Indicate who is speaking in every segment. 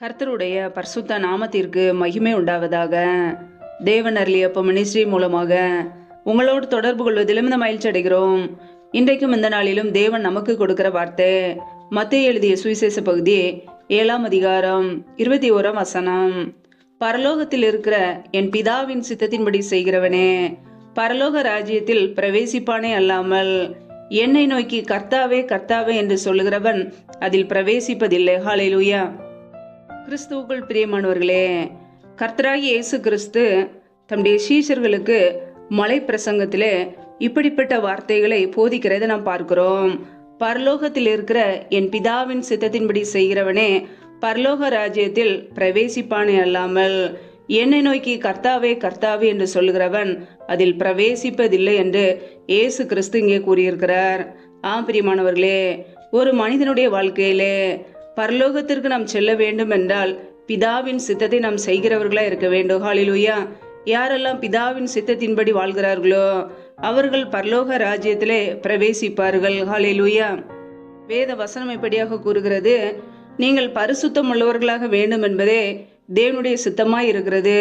Speaker 1: கர்த்தருடைய பரிசுத்த நாமத்திற்கு மகிமை உண்டாவதாக. தேவன் அருளியப்ப மினிஸ்ட்ரி மூலமாக உங்களோடு தொடர்பு கொள்வதிலும் இந்த மகிழ்ச்சி அடைகிறோம். இன்றைக்கும் இந்த நாளிலும் தேவன் நமக்கு கொடுக்கிற வார்த்தை மத்தேயு எழுதிய சுவிசேஷ பகுதி 7ஆம் அதிகாரம் 21ஆம் வசனம். பரலோகத்தில் இருக்கிற என் பிதாவின் சித்தத்தின்படி செய்கிறவனே பரலோக ராஜ்யத்தில் பிரவேசிப்பானே அல்லாமல் என்னை நோக்கி கர்த்தாவே கர்த்தாவே என்று சொல்லுகிறவன் அதில் பிரவேசிப்பதில்லை. ஹல்லேலூயா. கிறிஸ்துவுக்குள் பிரியமானவர்களே, கர்த்தராகிய இயேசு கிறிஸ்து தம்முடைய சீஷர்களுக்கு மலை பிரசங்கத்திலே இப்படிப்பட்ட வார்த்தைகளை போதிக்கிறதை நாம் பார்க்கிறோம். பரலோகத்தில் இருக்கிற என் பிதாவின் சித்தத்தின்படி செய்கிறவனே பரலோக ராஜ்யத்தில் பிரவேசிப்பானே அல்லாமல் என்னை நோக்கி கர்த்தாவே கர்த்தாவே என்று சொல்லுகிறவன் அதில் பிரவேசிப்பதில்லை என்று இயேசு கிறிஸ்து இங்கே கூறியிருக்கிறார். பிரியமானவர்களே, ஒரு மனிதனுடைய வாழ்க்கையிலே பரலோகத்திற்கு நாம் செல்ல வேண்டும் என்றால் பிதாவின் சித்தத்தை நாம் செய்கிறவர்களா இருக்க வேண்டும். ஹல்லேலூயா. யாரெல்லாம் பிதாவின் சித்தத்தின்படி வாழ்கிறார்களோ அவர்கள் பரலோக ராஜ்யத்திலே பிரவேசிப்பார்கள். ஹல்லேலூயா. வேத வசனம் இப்படியாக கூறுகிறது, நீங்கள் பரிசுத்தம் உள்ளவர்களாக வேண்டும் என்பதே தேவனுடைய சித்தமாய் இருக்கிறது.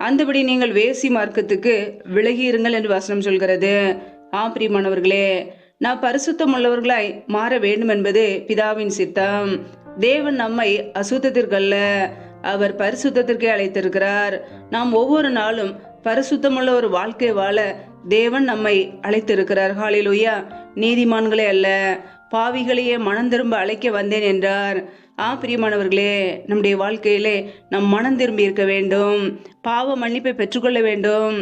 Speaker 1: அந்தபடி நீங்கள் வேசி மார்க்கத்துக்கு விலகி இருங்கள் என்று வசனம் சொல்கிறது. பிரியமானவர்களே, நான் பரிசுத்தம் உள்ளவர்களாய் மாற வேண்டும் என்பது பிதாவின் சித்தம். தேவன் நம்மை அசுத்தத்திற்கல்ல, அவர் பரிசுத்தத்திற்கே அழைத்திருக்கிறார். நாம் ஒவ்வொரு நாளும் பரிசுத்தமுள்ள ஒரு வாழ்க்கை வாழ தேவன் நம்மை அழைத்திருக்கிறார். ஹல்லேலூயா. நீதிமான்களே அல்ல பாவிகளையே மனம் திரும்ப அழைக்க வந்தேன் என்றார். பிரியமானவர்களே, நம்முடைய வாழ்க்கையிலே நம் மனம் திரும்பி இருக்க வேண்டும், பாவ மன்னிப்பை பெற்றுக்கொள்ள வேண்டும்,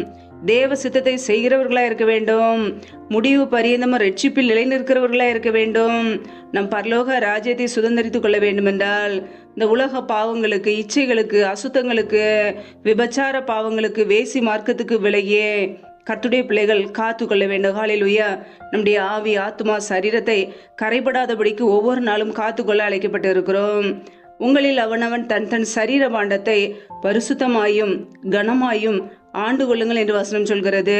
Speaker 1: தேவ சித்தத்தை செய்கிறவர்களா இருக்க வேண்டும், முடிவு பரியந்தமும் ரட்சிப்பில் நிலைநிற்கிறவர்களா இருக்க வேண்டும். நம் பரலோக ராஜ்யத்தை சுதந்திரித்துக் கொள்ள வேண்டும் என்றால் இந்த உலக பாவங்களுக்கு, இச்சைகளுக்கு, அசுத்தங்களுக்கு, விபச்சார பாவங்களுக்கு, வேசி மார்க்கத்துக்கு விலகியே கர்த்தருடைய பிள்ளைகள் காத்து கொள்ள வேண்டும். ஹல்லேலூயா. நம்முடைய ஆவி, ஆத்மா, சரீரத்தை கரைபடாதபடிக்கு ஒவ்வொரு நாளும் காத்துக்கொள்ள அழைக்கப்பட்டு இருக்கிறோம். உங்களில் அவனவன் தன் தன் சரீர பாண்டத்தை பரிசுத்தமாயும் கனமாயும் ஆண்டு கொள்ளுங்கள் என்று வசனம் சொல்கிறது.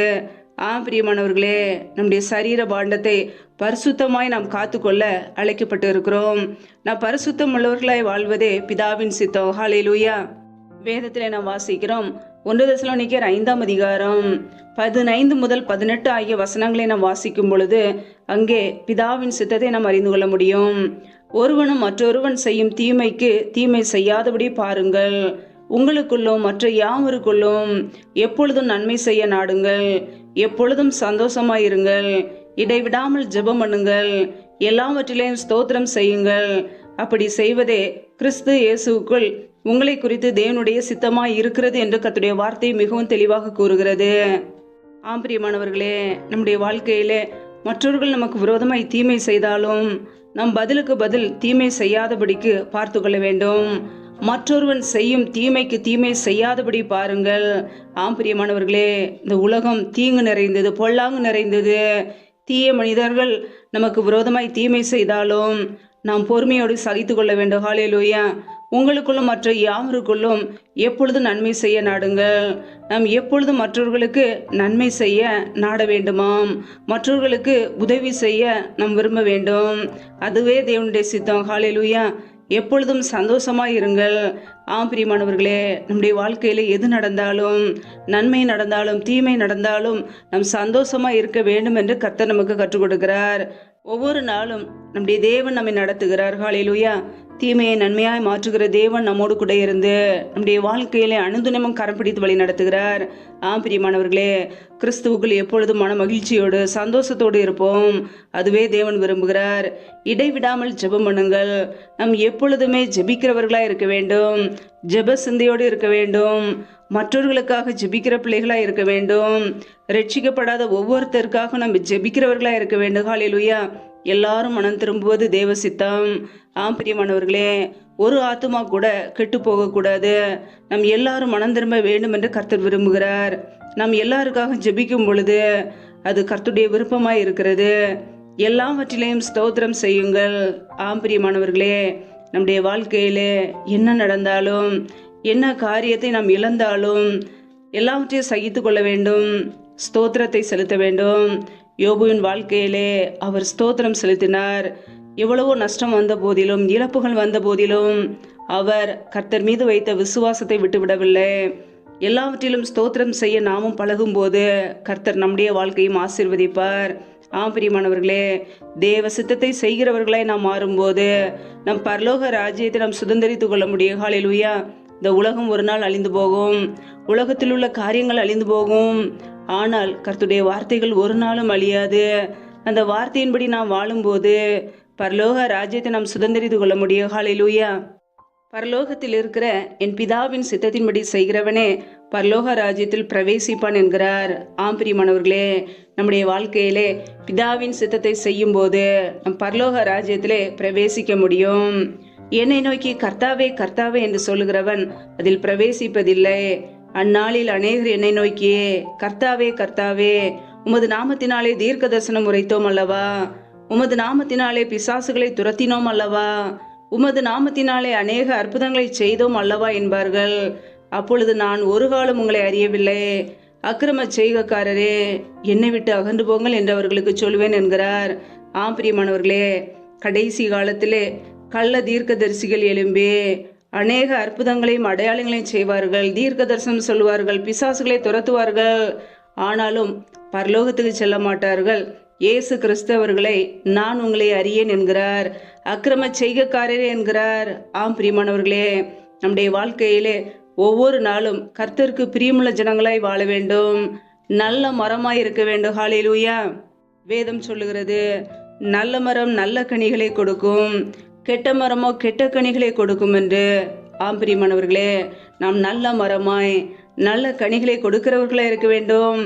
Speaker 1: பிரியமானவர்களே, நம்முடைய சரீர பாண்டத்தை பரிசுத்தமாய் நாம் காத்துக்கொள்ள அழைக்கப்பட்டு இருக்கிறோம். நாம் பரிசுத்தம் உள்ளவர்களாய் வாழ்வதே பிதாவின் சித்தம். ஹல்லேலூயா. வேதத்திலே நாம் வாசிக்கிறோம், 1 தெசலோனிக்கேயர் 5ஆம் அதிகாரம் 15 முதல் 18 ஆகிய வசனங்களை நாம் வாசிக்கும் பொழுது அங்கே பிதாவின் சித்தத்தை நாம் அறிந்து கொள்ள முடியும். ஒருவனும் மற்றொருவன் செய்யும் தீமைக்கு தீமை செய்யாதபடி பாருங்கள். உங்களுக்குள்ளும் மற்ற யாவருக்குள்ளும் எப்பொழுதும் நன்மை செய்ய நாடுங்கள். எப்பொழுதும் சந்தோஷமாயிருங்கள். இடைவிடாமல் ஜெபம் பண்ணுங்கள். எல்லாவற்றிலையும் ஸ்தோத்திரம் செய்யுங்கள். அப்படி செய்வதே கிறிஸ்து இயேசுவுக்குள் உங்களை குறித்து தேவனுடைய சித்தமாய் இருக்கிறது என்று கர்த்தருடைய வார்த்தை மிகவும் தெளிவாக கூறுகிறது. பிரியமானவர்களே, நம்முடைய வாழ்க்கையிலே மற்றவர்கள் நமக்கு விரோதமாய் தீமை செய்தாலும் நம் பதிலுக்கு பதில் தீமை செய்யாதபடிக்கு பார்த்து கொள்ள வேண்டும். மற்றொருவன் செய்யும் தீமைக்கு தீமை செய்யாதபடி பாருங்கள். பிரியமானவர்களே, இந்த உலகம் தீங்கு நிறைந்தது, பொல்லாங்கு நிறைந்தது. தீய மனிதர்கள் நமக்கு விரோதமாய் தீமை செய்தாலும் நாம் பொறுமையோடு சகித்து கொள்ள வேண்டும். ஹல்லேலூயா. உங்களுக்குள்ளும் மற்ற யாவருக்குள்ளும் எப்பொழுதும் நன்மை செய்ய நாடுங்கள். நாம் எப்பொழுதும் மற்றவர்களுக்கு நன்மை செய்ய நாட வேண்டுமாம். மற்றவர்களுக்கு உதவி செய்ய நாம் விரும்ப வேண்டும். அதுவே தேவனுடைய சித்தம். ஹல்லேலூயா. எப்பொழுதும் சந்தோஷமாய் இருங்கள். பிரியமானவர்களே, நம்முடைய வாழ்க்கையில எது நடந்தாலும், நன்மை நடந்தாலும் தீமை நடந்தாலும் நாம் சந்தோஷமாய் இருக்க வேண்டும் என்று கர்த்தர் நமக்கு கற்றுக் கொடுக்கிறார். ஒவ்வொரு நாளும் நம்முடைய தேவன் நம்மை நடத்துகிறார். ஹல்லேலூயா. தீமையை நன்மையாய் மாற்றுகிற தேவன் நம்மோடு கூட இருந்து நம்முடைய வாழ்க்கையிலே அனுதினமும் கரம் பிடித்து வழி நடத்துகிறார். பிரியமானவர்களே, கிறிஸ்துவுக்குள் எப்பொழுதும் மன மகிழ்ச்சியோடு சந்தோஷத்தோடு இருப்போம். அதுவே தேவன் விரும்புகிறார். இடைவிடாமல் ஜெபம் பண்ணுங்கள். நாம் எப்பொழுதுமே ஜெபிக்கிறவர்களா இருக்க வேண்டும். ஜெப சிந்தையோடு இருக்க வேண்டும். மற்றவர்களுக்காக ஜெபிக்கிற பிள்ளைகளா இருக்க வேண்டும். ரட்சிக்கப்படாத ஒவ்வொருத்தருக்காக நம்ம ஜெபிக்கிறவர்களா இருக்க வேண்டும். ஹல்லேலூயா. எல்லாரும் மனம் திரும்புவது தேவ சித்தம். பிரியமானவர்களே, ஒரு ஆத்துமா கூட கெட்டு போகக்கூடாது. நம் எல்லாரும் மனம் திரும்ப வேண்டும் என்று கர்த்தர் விரும்புகிறார். நாம் எல்லாருக்காக ஜெபிக்கும் பொழுது அது கர்த்தருடைய விருப்பமாய் இருக்கிறது. எல்லாவற்றிலையும் ஸ்தோத்திரம் செய்யுங்கள். பிரியமானவர்களே, நம்முடைய வாழ்க்கையிலே என்ன நடந்தாலும், என்ன காரியத்தை நாம் இழந்தாலும் எல்லாவற்றையும் சகித்து கொள்ள வேண்டும். ஸ்தோத்திரத்தை செலுத்த வேண்டும். யோபுவின் வாழ்க்கையிலே அவர் ஸ்தோத்திரம் செலுத்தினார். எவ்வளவோ நஷ்டம் வந்த போதிலும், இழப்புகள் வந்த போதிலும் அவர் கர்த்தர் மீது வைத்த விசுவாசத்தை விட்டுவிடவில்லை. எல்லாவற்றிலும் ஸ்தோத்திரம் செய்ய நாமும் பழகும்போது கர்த்தர் நம்முடைய வாழ்க்கையும் ஆசீர்வதிப்பார். பிரியமானவர்களே, தேவ சித்தத்தை செய்கிறவர்களாய் நாம் மாறும்போது நம் பரலோக ராஜ்யத்தை நாம் சுதந்திரித்துக் கொள்ள முடியும். ஹல்லேலூயா. இந்த உலகம் ஒரு நாள் அழிந்து போகும், உலகத்தில் உள்ள காரியங்கள் அழிந்து போகும். ஆனால் கர்த்தருடைய வார்த்தைகள் ஒரு நாளும் அழியாது. அந்த வார்த்தையின்படி நாம் வாழும்போது பரலோக ராஜ்யத்தை நாம் சுதந்திரித்துக் கொள்ள முடியும். ஹல்லேலூயா. பரலோகத்தில் இருக்கிற என் பிதாவின் சித்தத்தின்படி செய்கிறவனே பரலோக ராஜ்யத்தில் பிரவேசிப்பான் என்கிறார். பிரியமானவர்களே, நம்முடைய வாழ்க்கையிலே பிதாவின் சித்தத்தை செய்யும் போது நம் பரலோக ராஜ்யத்திலே பிரவேசிக்க முடியும். என்னை நோக்கி கர்த்தாவே கர்த்தாவே என்று சொல்லுகிறவன் அதில் பிரவேசிப்பதில்லை. அந்நாளில் அநேகர் என்னை நோக்கி கர்த்தாவே கர்த்தாவே, உமது நாமத்தினாலே தீர்க்க தரிசனம் உரைத்தோம் அல்லவா, உமது நாமத்தினாலே பிசாசுகளை துரத்தினோம் அல்லவா, உமது நாமத்தினாலே அநேக அற்புதங்களை செய்தோம் அல்லவா என்பார்கள். அப்பொழுது நான் ஒரு காலம் உங்களை அறியவில்லை, அக்கிரம செய்கக்காரரே, என்னை விட்டு அகன்று போங்கள் என்று அவர்களுக்கு சொல்வேன் என்கிறார். பிரியமானவர்களே, கடைசி காலத்திலே கள்ள தீர்க்கதரிசிகள் எழும்பி அநேக அற்புதங்களையும் அடையாளங்களையும் செய்வார்கள், தீர்க்க தரிசனம் சொல்வார்கள், பிசாசுகளை துரத்துவார்கள். ஆனாலும் பரலோகத்துக்கு செல்ல மாட்டார்கள். இயேசு கிறிஸ்தவர்களை நான் உங்களை அறியேன் என்கிறார். அக்கிரம செய்கக்காரரே என்கிறார். பிரியமானவர்களே, நம்முடைய வாழ்க்கையிலே ஒவ்வொரு நாளும் கர்த்தருக்கு பிரியமுள்ள ஜனங்களாய் வாழ வேண்டும், நல்ல மரமாய் இருக்க வேண்டும். ஹல்லேலூயா. வேதம் சொல்லுகிறது, நல்ல மரம் நல்ல கனிகளை கொடுக்கும், கெட்ட மரமோ கெட்ட கனிகளை கொடுக்கும் என்று. பிரியமானவர்களே, நாம் நல்ல மரமாய் நல்ல கனிகளை கொடுக்கிறவர்களாய் இருக்க வேண்டும்.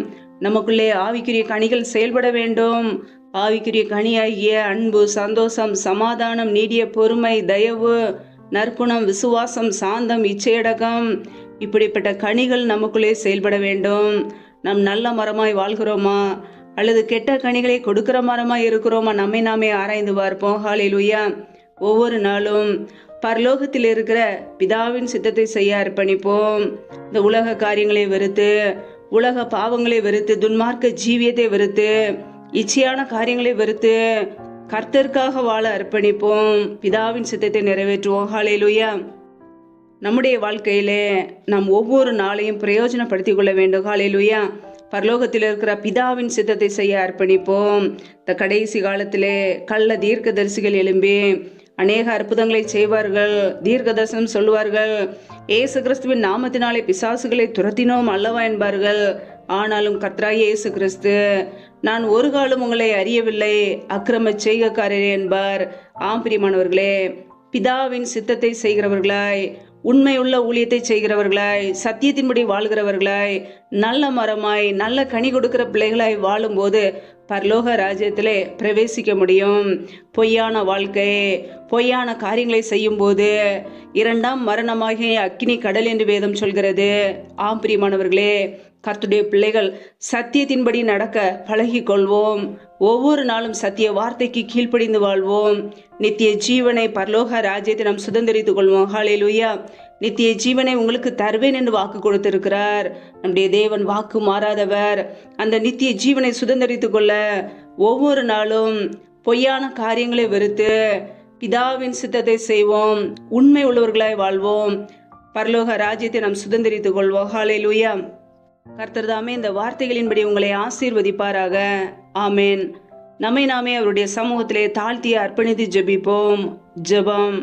Speaker 1: நமக்குள்ளே ஆவிக்குரிய கனிகள் செயல்பட வேண்டும். ஆவிக்குரிய கனியாகிய அன்பு, சந்தோஷம், சமாதானம், நீடிய பொறுமை, தயவு, நற்குணம், விசுவாசம், சாந்தம், இச்சையடக்கம், இப்படிப்பட்ட கனிகள் நமக்குள்ளே செயல்பட வேண்டும். நாம் நல்ல மரமாய் வாழ்கிறோமா அல்லது கெட்ட கனிகளை கொடுக்கிற மரமாய் இருக்கிறோமா? நம்மை நாமே ஆராய்ந்து பார்ப்போம். ஹல்லேலூயா. ஒவ்வொரு நாளும் பரலோகத்தில் இருக்கிற பிதாவின் சித்தத்தை செய்ய அர்ப்பணிப்போம். இந்த உலக காரியங்களை வெறுத்து, உலக பாவங்களை வெறுத்து, துன்மார்க்க ஜீவியத்தை வெறுத்து, இச்சையான காரியங்களை வெறுத்து கர்த்தருக்காக வாழ அர்ப்பணிப்போம். பிதாவின் சித்தத்தை நிறைவேற்றுவோம். ஹல்லேலூயா. நம்முடைய வாழ்க்கையிலே நாம் ஒவ்வொரு நாளையும் பிரயோஜனப்படுத்திக் கொள்ள வேண்டும். ஹல்லேலூயா. பரலோகத்தில் இருக்கிற பிதாவின் சித்தத்தை செய்ய அர்ப்பணிப்போம். இந்த கடைசி காலத்திலே கள்ள தீர்க்க தரிசிகள் எழும்பி அநேக அற்புதங்களை செய்வார்கள், தீர்க்க தரிசனம் சொல்லுவார்கள், இயேசு கிறிஸ்துவின் நாமத்தினாலே பிசாசுகளை துரத்தினோம் அல்லவா என்பார்கள். ஆனாலும் கர்த்தராகிய இயேசு கிறிஸ்து, நான் ஒரு காலம் உங்களை அறியவில்லை, அக்கிரம செய்கக்காரரே என்பார். பிரியமானவர்களே, பிதாவின் சித்தத்தை செய்கிறவர்களாய், உண்மையுள்ள ஊழியத்தை செய்கிறவர்களாய், சத்தியத்தின்படி வாழ்கிறவர்களாய், நல்ல மரமாய் நல்ல கனி கொடுக்கிற பிள்ளைகளாய் வாழும்போது பரலோக ராஜ்யத்திலே பிரவேசிக்க முடியும். பொய்யான வாழ்க்கை, பொய்யான காரியங்களை செய்யும் போது இரண்டாம் மரணமாகிய அக்கினி கடல் என்று வேதம் சொல்கிறது. பிரியமானவர்களே, கர்த்தருடைய பிள்ளைகள் சத்தியத்தின்படி நடக்க பழகி கொள்வோம். ஒவ்வொரு நாளும் சத்திய வார்த்தைக்கு கீழ்ப்படிந்து வாழ்வோம். நித்திய ஜீவனை, பரலோக ராஜ்யத்தை நாம் சுதந்திரித்துக் கொள்வோம். ஹல்லேலூயா. நித்திய ஜீவனை உங்களுக்கு தருவேன் என்று வாக்கு கொடுத்திருக்கிறார். நம்முடைய தேவன் வாக்கு மாறாதவர். அந்த நித்திய ஜீவனை சுதந்திரித்துக் கொள்ள ஒவ்வொரு நாளும் பொய்யான காரியங்களை வெறுத்து பிதாவின் சித்தத்தை செய்வோம். உண்மை உள்ளவர்களாய் வாழ்வோம். பரலோக ராஜ்யத்தை நாம் சுதந்திரித்துக் கொள்வோம். ஹல்லேலூயா. கர்த்தர் தாமே இந்த வார்த்தைகளின்படி உங்களை ஆசீர்வதிப்பாராக. ஆமேன். நம்மை நாமே அவருடைய சமூகத்திலே தாழ்த்தி அர்ப்பணித்து ஜெபிப்போம். ஜெபம்.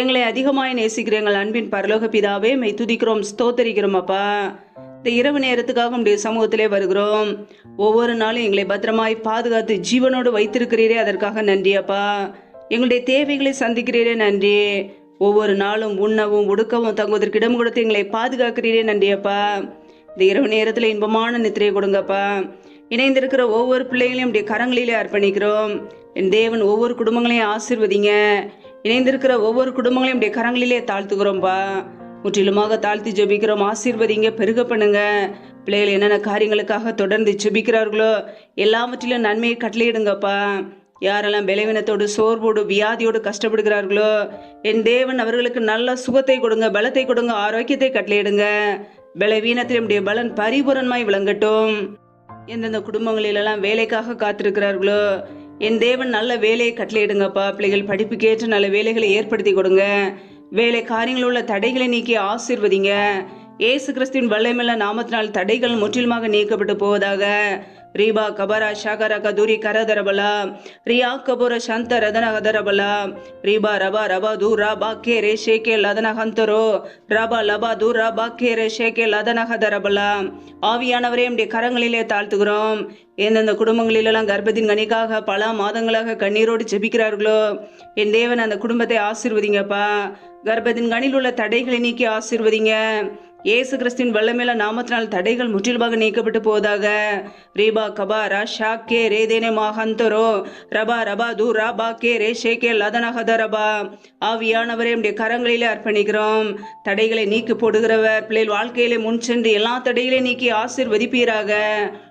Speaker 1: எங்களை அதிகமாய் நேசிக்கிற எங்கள் அன்பின் பரலோக பிதாவே, மெய் துதிக்கிறோம், ஸ்தோத்தரிக்கிறோம். அப்பா, இந்த இரவு நேரத்துக்காக உடைய சமூகத்திலே வருகிறோம். ஒவ்வொரு நாளும் எங்களை பத்திரமாய் பாதுகாத்து ஜீவனோடு வைத்திருக்கிறீரே, அதற்காக நன்றி. அப்பா, எங்களுடைய தேவைகளை சந்திக்கிறீரே, நன்றி. ஒவ்வொரு நாளும் உண்ணவும் உடுக்கவும் தங்குவதற்கு இடம் கொடுத்து எங்களை பாதுகாக்கிறீரே, நன்றி. அப்பா, இந்த இரவு நேரத்தில் இன்பமான நித்திரையை கொடுங்கப்பா. இணைந்திருக்கிற ஒவ்வொரு பிள்ளைகளையும் உடைய கரங்களிலே அர்ப்பணிக்கிறோம். என் தேவன் ஒவ்வொரு குடும்பங்களையும் ஆசீர்வதிங்க. இணைந்திருக்கிற ஒவ்வொரு குடும்பங்களையும் உடைய கரங்களிலே தாழ்த்துக்கிறோம்ப்பா. முற்றிலுமாக தாழ்த்தி ஜெபிக்கிறோம். ஆசீர்வதிங்க, பெருக பண்ணுங்க. பிள்ளைகள் என்னென்ன காரியங்களுக்காக தொடர்ந்து ஜெபிக்கிறார்களோ எல்லாவற்றிலும் நன்மையை கட்டளையிடுங்கப்பா. யாரெல்லாம் பலவீனத்தோடு, சோர்வோடு, வியாதியோடு கஷ்டப்படுகிறார்களோ என் தேவன் அவர்களுக்கு நல்ல சுகத்தை கொடுங்க, பலத்தை கொடுங்க, ஆரோக்கியத்தை கட்டளையிடுங்க. பலவீனத்தில் உடைய பலன் பரிபூரணமாய் விளங்கட்டும். எந்தெந்த குடும்பங்களிலெல்லாம் வேலைக்காக காத்திருக்கிறார்களோ என் தேவன் நல்ல வேலையை கட்டளையிடுங்கப்பா. பிள்ளைகள் படிப்புக்கேற்ற நல்ல வேலைகளை ஏற்படுத்தி கொடுங்க. வேலை காரியங்களில் உள்ள தடைகளை நீக்கி ஆசீர்வதிங்க. இயேசு கிறிஸ்துவின் வல்லமையுள்ள நாமத்தினால் தடைகள் முற்றிலுமாக நீக்கப்பட்டு போவதாக. ரீபா கபரா ஷாகர கதுரி கரதரபலா ரியா கபுர சந்த ரதன கதரபலா ரீபா ரபா ரபா தூரா பாக்கே ரே ஷேகே லதன ஹந்தரோ ரபா லபா தூரா பாக்கே ரே ஷேகே லதன கதரபலா. ஆவியானவரே நம்முடைய கரங்களிலே தாழ்த்துகிறோம். எந்தெந்த குடும்பங்களிலெல்லாம் கர்ப்பத்தின் கனிக்காக பல மாதங்களாக கண்ணீரோடு ஜெபிக்கிறார்களோ என் தேவன் அந்த குடும்பத்தை ஆசீர்வதிங்கப்பா. கர்ப்பத்தின் கனியில் உள்ள தடைகளை நீக்கி ஆசீர்வதிங்க. இயேசு கிறிஸ்துவின் வல்லமையுள்ள நாமத்தினால் தடைகள் முற்றிலுமாக நீக்கப்பட்டு போவதாக. ரீபா கபாரா ஷாக்கே ரேதேனே மஹந்தரோ ரபா ரபா தூரா பாக்கே ரே ஷேகே லதனஹதரபா. ஆவியானவரே நம்முடைய கரங்களிலே அர்ப்பணிக்கிறோம். தடைகளை நீக்கி போடுகிறவர், பிள்ளைகள் வாழ்க்கையிலே முன் சென்று எல்லா தடைகளை நீக்கி ஆசீர்வதிப்பீராக.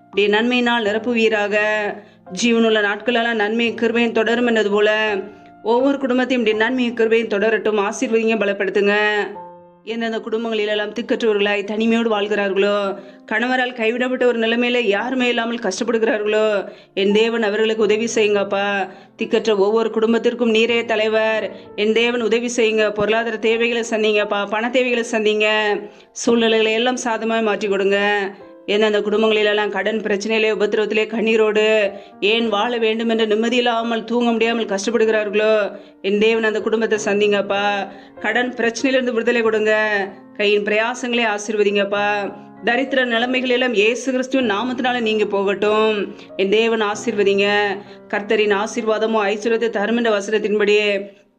Speaker 1: இப்படி நன்மையினால் நிரப்புவீராக. ஜீவனுள்ள நாட்களெல்லாம் நன்மை கிருபையும் தொடரும் என்னது போல ஒவ்வொரு குடும்பத்தையும் இப்படி நன்மை கிருபையும் தொடரட்டும். ஆசீர்வதிங்க, பலப்படுத்துங்க. எந்தெந்த குடும்பங்களிலெல்லாம் திக்கற்றவர்களாய் தனிமையோடு வாழ்கிறார்களோ, கணவரால் கைவிடப்பட்ட ஒரு நிலைமையில யாருமே இல்லாமல் கஷ்டப்படுகிறார்களோ என் தேவன் அவர்களுக்கு உதவி செய்யுங்கப்பா. திக்கற்ற ஒவ்வொரு குடும்பத்திற்கும் நீரே தலைவர். என் தேவன் உதவி செய்யுங்க. பொருளாதார தேவைகளை சந்திங்கப்பா, பண தேவைகளை சந்திங்க. சூழ்நிலைகளை எல்லாம் சாதமாக மாற்றி கொடுங்க. எந்தெந்த குடும்பங்களிலெல்லாம் கடன் பிரச்சனையிலே உபத்திரவத்திலே கண்ணீரோடு ஏன் வாழ வேண்டும் என்று நிம்மதியில்லாமல் தூங்க முடியாமல் கஷ்டப்படுகிறார்களோ என் தேவன் அந்த குடும்பத்தை சந்திங்கப்பா. கடன் பிரச்சனையிலிருந்து விடுதலை கொடுங்க. கையின் பிரயாசங்களே ஆசீர்வதிங்கப்பா. தரித்திர நிலைமைகளெல்லாம் இயேசு கிறிஸ்துவின் நாமத்தினால நீங்க போகட்டும். என் தேவன் ஆசீர்வதிங்க. கர்த்தரின் ஆசீர்வாதமும் ஐஸ்வர்யத்தை தரும் என்ற வசனத்தின்படி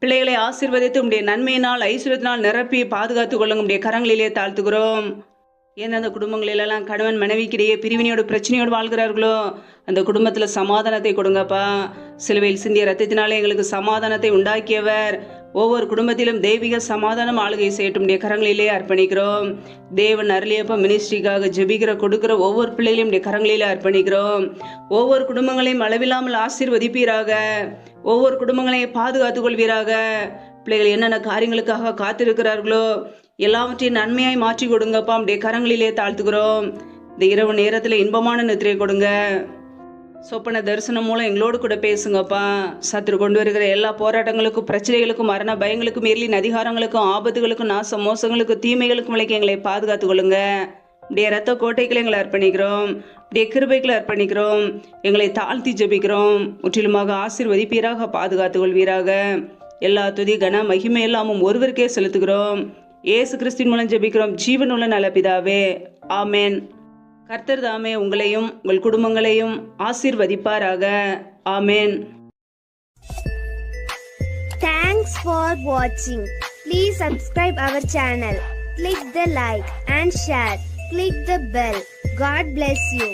Speaker 1: பிள்ளைகளை ஆசீர்வதித்து உடைய நன்மையினால் ஐஸ்வர்யத்தினால் நிரப்பி பாதுகாத்துக் கொள்ளுங்க. உடைய கரங்களிலே தாழ்த்துகிறோம். எந்தெந்த குடும்பங்களிலெல்லாம் கணவன் மனைவிக்கிடையே பிரிவினையோடு பிரச்சனையோடு வாழ்கிறார்களோ அந்த குடும்பத்தில் சமாதானத்தை கொடுங்கப்பா. சிலுவையில் சிந்திய ரத்தத்தினாலே எங்களுக்கு சமாதானத்தை உண்டாக்கியவர். ஒவ்வொரு குடும்பத்திலும் தெய்வீக சமாதானம் ஆளுகை செய்யட்டும். கரங்களிலே அர்ப்பணிக்கிறோம். தேவன் அருளியப்ப மினிஸ்ட்ரிக்காக ஜெபிக்கிற கொடுக்கிற ஒவ்வொரு பிள்ளைகளையும் கரங்களிலே அர்ப்பணிக்கிறோம். ஒவ்வொரு குடும்பங்களையும் அளவில்லாமல் ஆசீர்வதிப்பீராக. ஒவ்வொரு குடும்பங்களையும் பாதுகாத்துக் கொள்வீராக. பிள்ளைகள் என்னென்ன காரியங்களுக்காக காத்திருக்கிறார்களோ எல்லாவற்றையும் நன்மையாய் மாற்றி கொடுங்கப்பா. நம்முடைய கரங்களிலே தாழ்த்துக்கிறோம். இந்த இரவு நேரத்தில் இன்பமான நித்திரை கொடுங்க. சொப்பன தரிசனம் மூலம் எங்களோடு கூட பேசுங்கப்பா. சத்துரு கொண்டு வருகிற எல்லா போராட்டங்களுக்கும் பிரச்சனைகளுக்கும் மரண பயங்களுக்கும் எரிலின் அதிகாரங்களுக்கும் ஆபத்துகளுக்கும் நாச மோசங்களுக்கும் தீமைகளுக்கும் விலைக்கு எங்களை பாதுகாத்துக் கொள்ளுங்க. இப்படிய ரத்த கோட்டைகளை எங்களை அர்ப்பணிக்கிறோம். இப்படிய கிருபைகளை அர்ப்பணிக்கிறோம். எங்களை தாழ்த்தி ஜெபிக்கிறோம். முற்றிலுமாக ஆசீர்வதிப்பீராக, பாதுகாத்துக் கொள்வீராக. எல்லா துதி கன மகிமை எல்லாமும் ஒருவருக்கே செலுத்துகிறோம். இயேசு கிறிஸ்துவின் மூலம் ஜெபிக்கிறோம் ஜீவனுள்ள நல்ல பிதாவே, ஆமென். கர்த்தர் தாமே உங்களையும் உங்கள் குடும்பங்களையும் ஆசீர்வதிப்பாராக. ஆமென்.
Speaker 2: Thanks for watching. Please subscribe our channel. Click the like and share. Click the bell. God bless you.